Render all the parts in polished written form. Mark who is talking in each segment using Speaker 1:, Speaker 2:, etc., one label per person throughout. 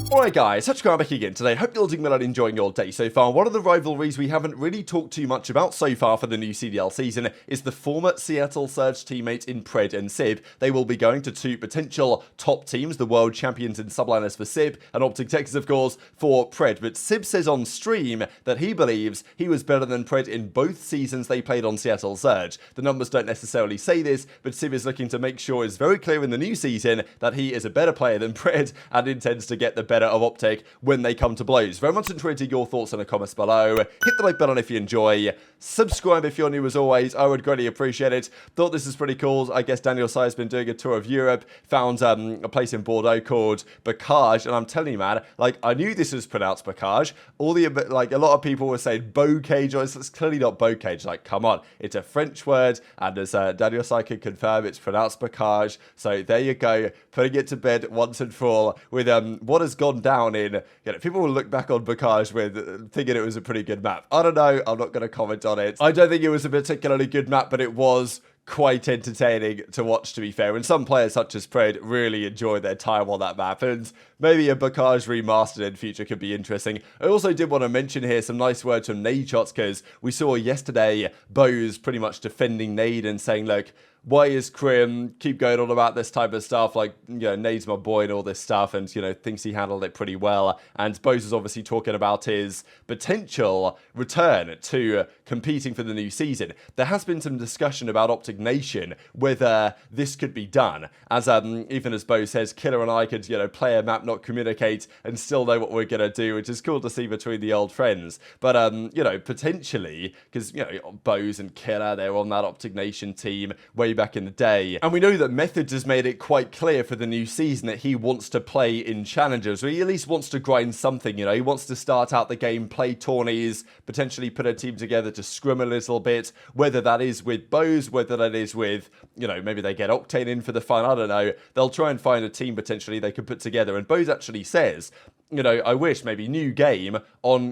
Speaker 1: Alright guys, TacticalRab back again today. Hope you're all doing well and enjoying your day so far. One of the rivalries we haven't really talked too much about so far for the new CDL season is the former Seattle Surge teammates in Pred and Sib. They will be going to two potential top teams, the world champions in Subliners for Sib, and OpTic Texas of course for Pred. But Sib says on stream that he believes he was better than Pred in both seasons they played on Seattle Surge. The numbers don't necessarily say this, but Sib is looking to make sure it's very clear in the new season that he is a better player than Pred and intends to get the better of OpTic when they come to blows. Very much interested your thoughts in the comments below. Hit the like button if you enjoy. Subscribe if you're new as always. I would greatly appreciate it. Thought this is pretty cool. I guess Daniel Sai has been doing a tour of Europe. Found a place in Bordeaux called Boh-Kahj. And I'm telling you, man, like, I knew this was pronounced Boh-Kahj. All the, like, a lot of people were saying Boh-Kahj. It's clearly not Boh-Kahj. Like, come on. It's a French word. And as Daniel Sai can confirm, it's pronounced Boh-Kahj. So there you go. Putting it to bed once and for all with what has gone down in, you know, people will look back on Boh-Kahj with thinking it was a pretty good map. I don't know. I'm not going to comment on it. I don't think it was a particularly good map, but it was quite entertaining to watch, to be fair. And some players such as Pred really enjoyed their time on that map, and maybe a Boh-Kahj remastered in future could be interesting. I also did want to mention here some nice words from Nadeshot, because we saw yesterday BoZe pretty much defending Nade and saying, look, why is Crim keep going on about this type of stuff? Like, you know, Nade's my boy and all this stuff, and, you know, thinks he handled it pretty well. And BoZe is obviously talking about his potential return to competing for the new season. There has been some discussion about OpTic Nation, whether this could be done. As even as BoZe says, Killer and I could, you know, play a map, not communicate, and still know what we're going to do, which is cool to see between the old friends. But, you know, potentially, because, you know, BoZe and Killer, they're on that OpTic Nation team way back in the day. And we know that methodZ has made it quite clear for the new season that he wants to play in challengers, or he at least wants to grind something, you know. He wants to start out the game, play tourneys, potentially put a team together to scrim a little bit, whether that is with BoZe, whether that is with, you know, maybe they get Cocktane in for the fun, I don't know. They'll try and find a team potentially they could put together. And BoZe actually says, you know, I wish maybe new game on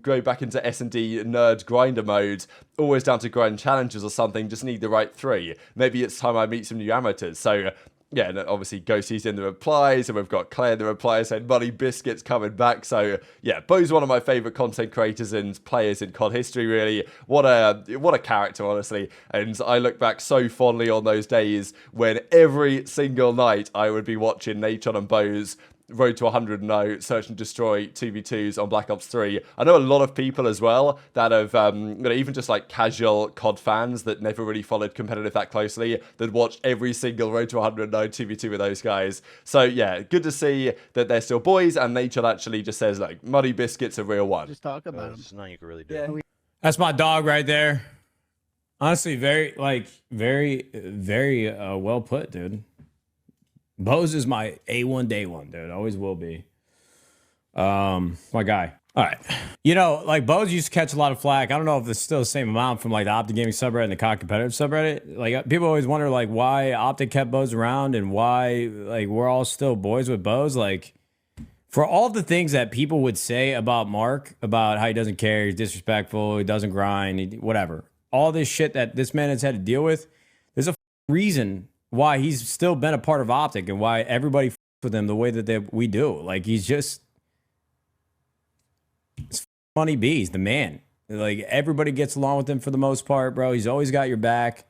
Speaker 1: go back into S&D nerd grinder mode, always down to grind challenges or something, just need the right three. Maybe it's time I meet some new amateurs. So yeah, and obviously Ghostie's in the replies, and we've got Claire in the replies saying Money Biscuits coming back. So yeah, BoZe's one of my favourite content creators and players in COD history, really. What a character, honestly. And I look back so fondly on those days when every single night I would be watching Nadeshot and BoZe Road to 100-0, Search and Destroy 2v2s on Black Ops 3. I know a lot of people as well that have, you know, even just like casual COD fans that never really followed competitive that closely, that watched every single Road to 100-0 2v2 with those guys. So yeah, good to see that they're still boys, and Nadeshot actually just says, like, Muddy Biscuit's a real one.
Speaker 2: Just talk about him.
Speaker 3: There's nothing you can really do.
Speaker 2: Yeah.
Speaker 4: That's my dog right there. Honestly, very well put, dude. BoZe is my A1 day one, dude. Always will be. My guy. All right. You know, like, BoZe used to catch a lot of flack. I don't know if it's still the same amount from, like, the OpTic Gaming subreddit and the COD competitive subreddit. Like, people always wonder, like, why OpTic kept BoZe around and why, like, we're all still boys with BoZe. Like, for all the things that people would say about Mark, about how he doesn't care, he's disrespectful, he doesn't grind, whatever. All this shit that this man has had to deal with, there's a reason why he's still been a part of OpTic and why everybody with him the way that we do. Like, he's just, it's Money B. He's the man. Like, everybody gets along with him for the most part, bro. He's always got your back.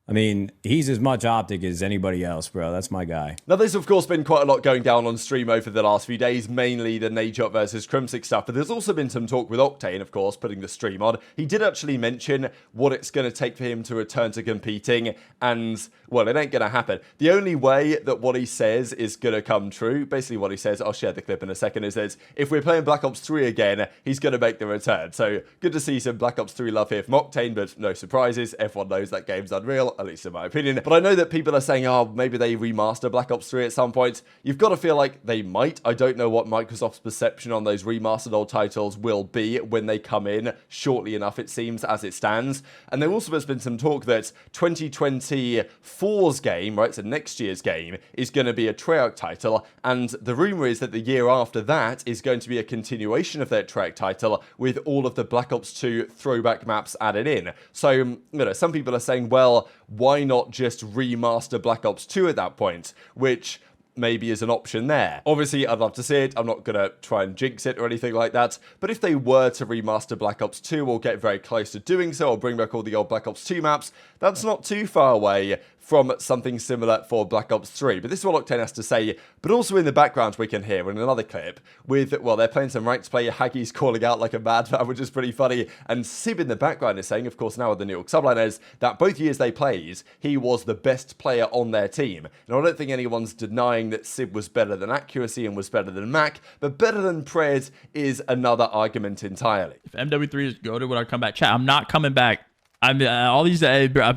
Speaker 4: I mean, he's as much OpTic as anybody else, bro. That's my guy.
Speaker 1: Now, there's, of course, been quite a lot going down on stream over the last few days, mainly the Nadeshot versus Crimsic stuff, but there's also been some talk with Cocktane, of course, putting the stream on. He did actually mention what it's going to take for him to return to competing, and, well, it ain't going to happen. The only way that what he says is going to come true, basically what he says, I'll share the clip in a second, is that if we're playing Black Ops 3 again, he's going to make the return. So, good to see some Black Ops 3 love here from Cocktane, but no surprises. Everyone knows that game's unreal, at least in my opinion. But I know that people are saying, oh, maybe they remaster Black Ops 3 at some point. You've got to feel like they might. I don't know what Microsoft's perception on those remastered old titles will be when they come in, shortly enough, it seems, as it stands. And there also has been some talk that 2024's game, right, so next year's game, is going to be a Treyarch title, and the rumor is that the year after that is going to be a continuation of that Treyarch title with all of the Black Ops 2 throwback maps added in. So, you know, some people are saying, well, why not just remaster Black Ops 2 at that point? Which maybe is an option there. Obviously, I'd love to see it. I'm not going to try and jinx it or anything like that. But if they were to remaster Black Ops 2 or get very close to doing so or bring back all the old Black Ops 2 maps, that's not too far away from something similar for Black Ops 3. But this is what Cocktane has to say. But also in the background we can hear in another clip with, well, they're playing some ranked play. Haggy's calling out like a madman, which is pretty funny. And Sib in the background is saying, of course, now with the New York Subliners, that both years they played, he was the best player on their team. And I don't think anyone's denying that Sib was better than Accuracy and was better than Mac, but better than Pred is another argument entirely.
Speaker 2: If MW3 is goated, would I come back? Chat, I'm not coming back. I'm all these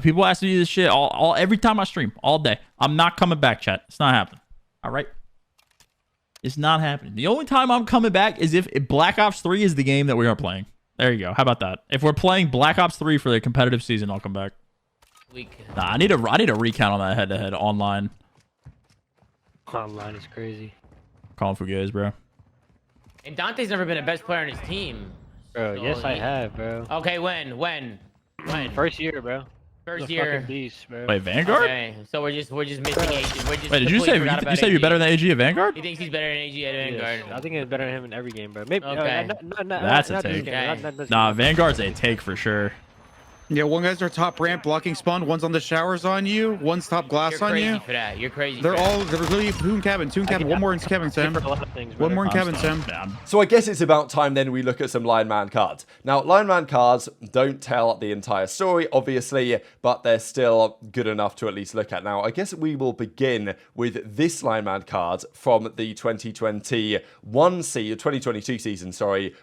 Speaker 2: people ask me this shit every time I stream all day. I'm not coming back, chat. It's not happening. All right, it's not happening. The only time I'm coming back is if Black Ops 3 is the game that we are playing. There you go. How about that? If we're playing Black Ops 3 for the competitive season, I'll come back. Nah, I need a recount on that head-to-head online.
Speaker 3: Online is crazy.
Speaker 2: Calling for gays, bro.
Speaker 5: And Dante's never been a best player on his team.
Speaker 3: Bro,
Speaker 5: So
Speaker 3: yes, I have, bro.
Speaker 5: Okay, when?
Speaker 3: First year, bro.
Speaker 5: First
Speaker 3: The
Speaker 5: year.
Speaker 3: fucking beast, bro.
Speaker 2: Wait, Vanguard?
Speaker 5: Okay, so we're just missing AG. We're just
Speaker 2: Wait, did you say you're better than AG at Vanguard?
Speaker 5: He thinks he's better than AG at Vanguard.
Speaker 3: Yes, I think it's better than him in every game, bro. Maybe.
Speaker 5: Okay.
Speaker 2: That's a take. Nah, Vanguard's a take for sure.
Speaker 6: Yeah, one guy's our top ramp blocking spawn, one's on the showers on you, one's top glass
Speaker 5: You're
Speaker 6: on
Speaker 5: crazy
Speaker 6: you.
Speaker 5: for that. You're crazy.
Speaker 6: They're literally two in cabin, one more in cabin, Sam. One more in cabin, Sam.
Speaker 1: So I guess it's about time then we look at some Lion Man cards. Now, Lion Man cards don't tell the entire story, obviously, but they're still good enough to at least look at. Now, I guess we will begin with this Lion Man card from the 2022 season,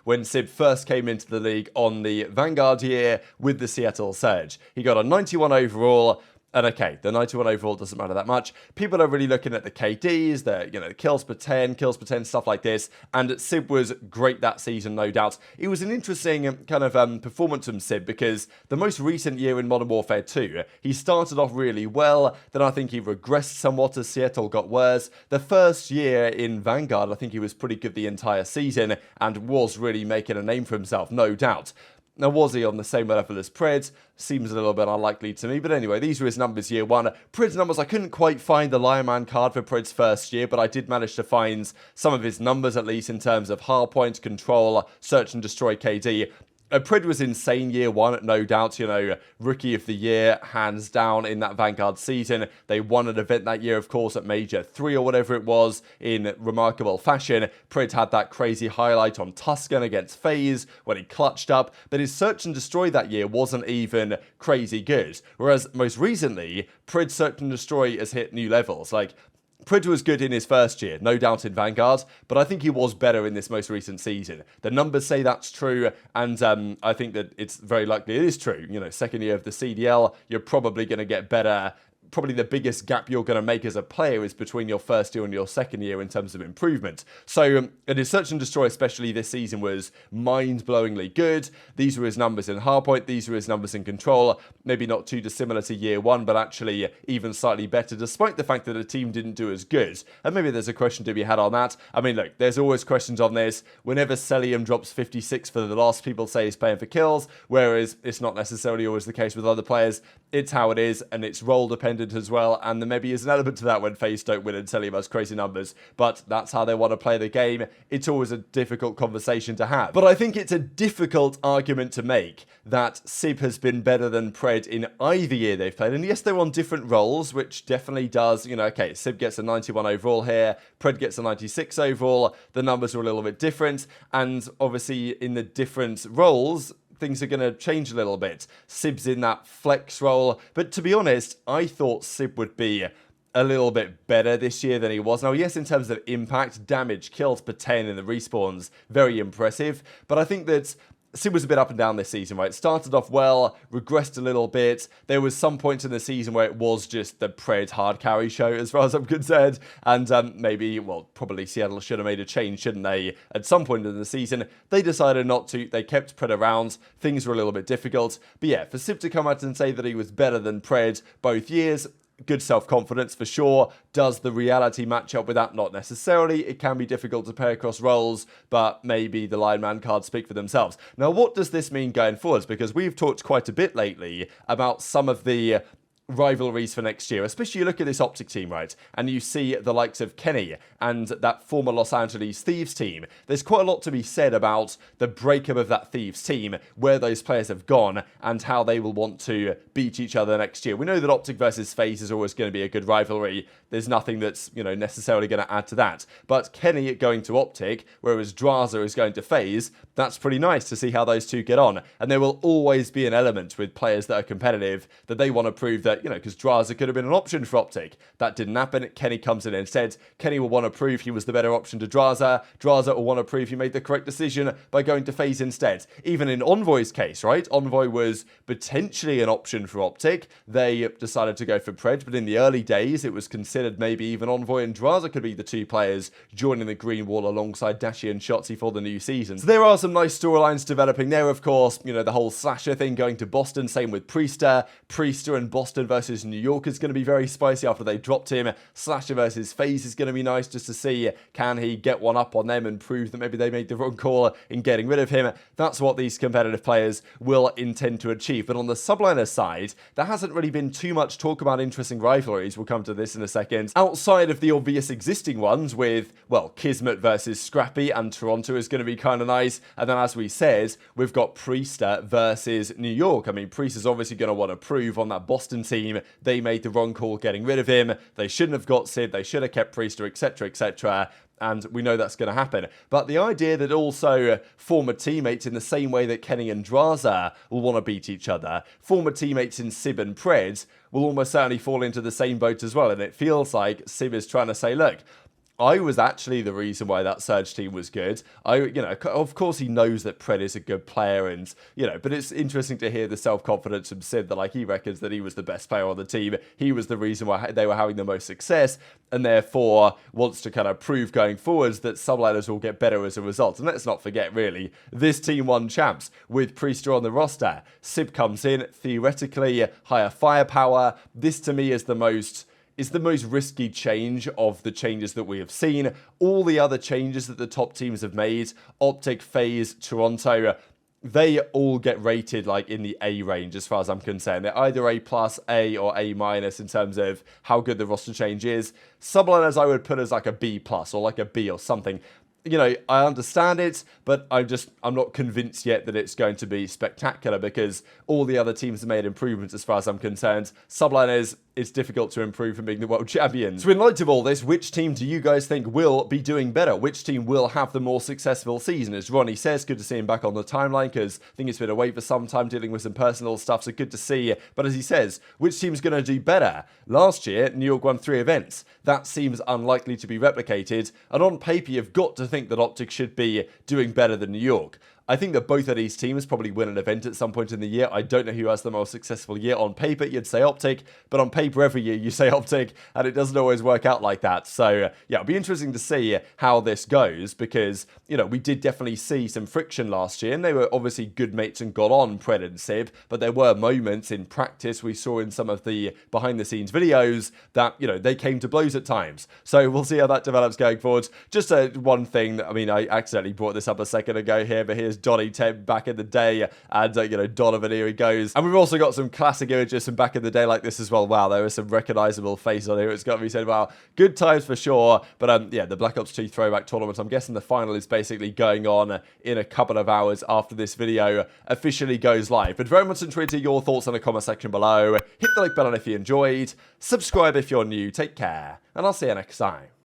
Speaker 1: when Sib first came into the league on the Vanguard year with the Seattle Surge. He got a 91 overall. And okay, the 91 overall doesn't matter that much. People are really looking at the KDs, the kills per 10, stuff like this. And Sib was great that season, no doubt. It was an interesting kind of performance from Sib because the most recent year in Modern Warfare 2, he started off really well. Then I think he regressed somewhat as Seattle got worse. The first year in Vanguard, I think he was pretty good the entire season and was really making a name for himself, no doubt. Now, was he on the same level as Pred? Seems a little bit unlikely to me. But anyway, these were his numbers year one. Pred's numbers, I couldn't quite find the Lion Man card for Pred's first year, but I did manage to find some of his numbers, at least in terms of hardpoint, control, search and destroy KD. Pred was insane year one, no doubt, rookie of the year, hands down in that Vanguard season. They won an event that year, of course, at Major 3 or whatever it was, in remarkable fashion. Pred had that crazy highlight on Tuscan against FaZe when he clutched up, but his search and destroy that year wasn't even crazy good. Whereas most recently, Pred's search and destroy has hit new levels. Pred was good in his first year, no doubt in Vanguard, but I think he was better in this most recent season. The numbers say that's true, and I think that it's very likely it is true. Second year of the CDL, you're probably going to get better. Probably the biggest gap you're going to make as a player is between your first year and your second year in terms of improvement. So, and his search and destroy, especially this season, was mind-blowingly good. These were his numbers in hardpoint. These were his numbers in control. Maybe not too dissimilar to year one, but actually even slightly better, despite the fact that the team didn't do as good. And maybe there's a question to be had on that. I mean, look, there's always questions on this. Whenever Cellium drops 56 for the loss, people say he's playing for kills, whereas it's not necessarily always the case with other players. It's how it is, and it's role dependent as well, and there maybe is an element to that when FaZe don't win and Cellium has crazy numbers, but that's how they want to play the game. It's always a difficult conversation to have. But I think it's a difficult argument to make that Sib has been better than Pred in either year they've played, and yes, they're on different roles, which definitely does, okay, Sib gets a 91 overall here, Pred gets a 96 overall, the numbers are a little bit different, and obviously in the different roles, things are going to change a little bit. Sib's in that flex role, but to be honest, I thought Sib would be a little bit better this year than he was. Now, yes, in terms of impact, damage, kills per 10 in the respawns, very impressive, but I think that Sib was a bit up and down this season, right? It started off well, regressed a little bit. There was some points in the season where it was just the Pred hard carry show, as far as I'm concerned. And maybe, well, probably Seattle should have made a change, shouldn't they? At some point in the season, they decided not to. They kept Pred around. Things were a little bit difficult. But yeah, for Sib to come out and say that he was better than Pred both years, good self-confidence for sure. Does the reality match up with that? Not necessarily. It can be difficult to pair across roles, but maybe the Lion Man cards speak for themselves. Now, what does this mean going forwards? Because we've talked quite a bit lately about some of the rivalries for next year, especially you look at this OpTic team, right, and you see the likes of Kenny and that former Los Angeles Thieves team. There's quite a lot to be said about the breakup of that Thieves team, where those players have gone, and how they will want to beat each other next year. We know that OpTic versus FaZe is always going to be a good rivalry. There's nothing that's, you know, necessarily going to add to that. But Kenny going to OpTic, whereas Drazah is going to FaZe, that's pretty nice to see how those two get on. And there will always be an element with players that are competitive that they want to prove that, you know, because Drazah could have been an option for OpTic. That didn't happen. Kenny comes in instead. Kenny will want to prove he was the better option to Drazah. Drazah will want to prove he made the correct decision by going to FaZe instead. Even in Envoy's case, right? Envoy was potentially an option for OpTic. They decided to go for Pred, but in the early days, it was considered maybe even Envoy and Drazah could be the two players joining the Green Wall alongside Dashy and Shotzzy for the new season. So there are some nice storylines developing there, of course. You know, the whole Slasher thing going to Boston, same with Priestahh. Priestahh and Boston versus New York is going to be very spicy after they dropped him. Slasher versus FaZe is going to be nice just to see, can he get one up on them and prove that maybe they made the wrong call in getting rid of him. That's what these competitive players will intend to achieve. But on the Subliners side, there hasn't really been too much talk about interesting rivalries. We'll come to this in a second. Outside of the obvious existing ones with, well, Kismet versus Scrappy and Toronto is going to be kind of nice. And then, as we said, we've got Priestahh versus New York. I mean, Priestahh's obviously going to want to prove on that Boston team they made the wrong call getting rid of him. They shouldn't have got Sid. They should have kept Priestahh, etc., etc. And we know that's going to happen. But the idea that also former teammates, in the same way that Kenny and Drazah will want to beat each other, former teammates in Sib and Pred will almost certainly fall into the same boat as well. And it feels like Sib is trying to say, look, I was actually the reason why that Surge team was good. You know, of course he knows that Pred is a good player, and, you know, but it's interesting to hear the self-confidence from Sid that, like, he reckons that he was the best player on the team. He was the reason why they were having the most success, and therefore wants to kind of prove going forwards that Subliners will get better as a result. And let's not forget, really, this team won champs with Priestahh on the roster. Sib comes in, theoretically higher firepower. This, to me, is the most risky change of the changes that we have seen. All the other changes that the top teams have made, OpTic, FaZe, Toronto, they all get rated like in the A range as far as I'm concerned. They're either A+, A, or A- in terms of how good the roster change is. Subliners I would put as like a B+, or like a B or something. You know, I understand it, but I'm not convinced yet that it's going to be spectacular because all the other teams have made improvements as far as I'm concerned. Subliners, it's difficult to improve from being the world champions. So in light of all this, which team do you guys think will be doing better? Which team will have the more successful season? As JurNii says, good to see him back on the timeline because I think he's been away for some time dealing with some personal stuff, so good to see. But as he says, which team's going to do better? Last year, New York won 3 events. That seems unlikely to be replicated, and on paper, you've got to think that OpTic should be doing better than New York. I think that both of these teams probably win an event at some point in the year. I don't know who has the most successful year. On paper, you'd say OpTic, but on paper every year you say OpTic, and it doesn't always work out like that. So, yeah, it'll be interesting to see how this goes because, you know, we did definitely see some friction last year, and they were obviously good mates and got on, Pred and Sib, but there were moments in practice we saw in some of the behind-the-scenes videos that, you know, they came to blows at times. So we'll see how that develops going forward. Just one thing that, I mean, I accidentally brought this up a second ago here, but here's Donnie 10 back in the day, and you know, Donovan, here he goes. And we've also got some classic images from back in the day like this as well. Wow, there is some recognizable face on here. It's got to be said, wow, good times for sure. But yeah, the Black Ops 2 throwback tournament, I'm guessing the final is basically going on in a couple of hours after this video officially goes live. But very much intrigued to your thoughts in the comment section below. Hit the like button if you enjoyed, subscribe if you're new, take care, and I'll see you next time.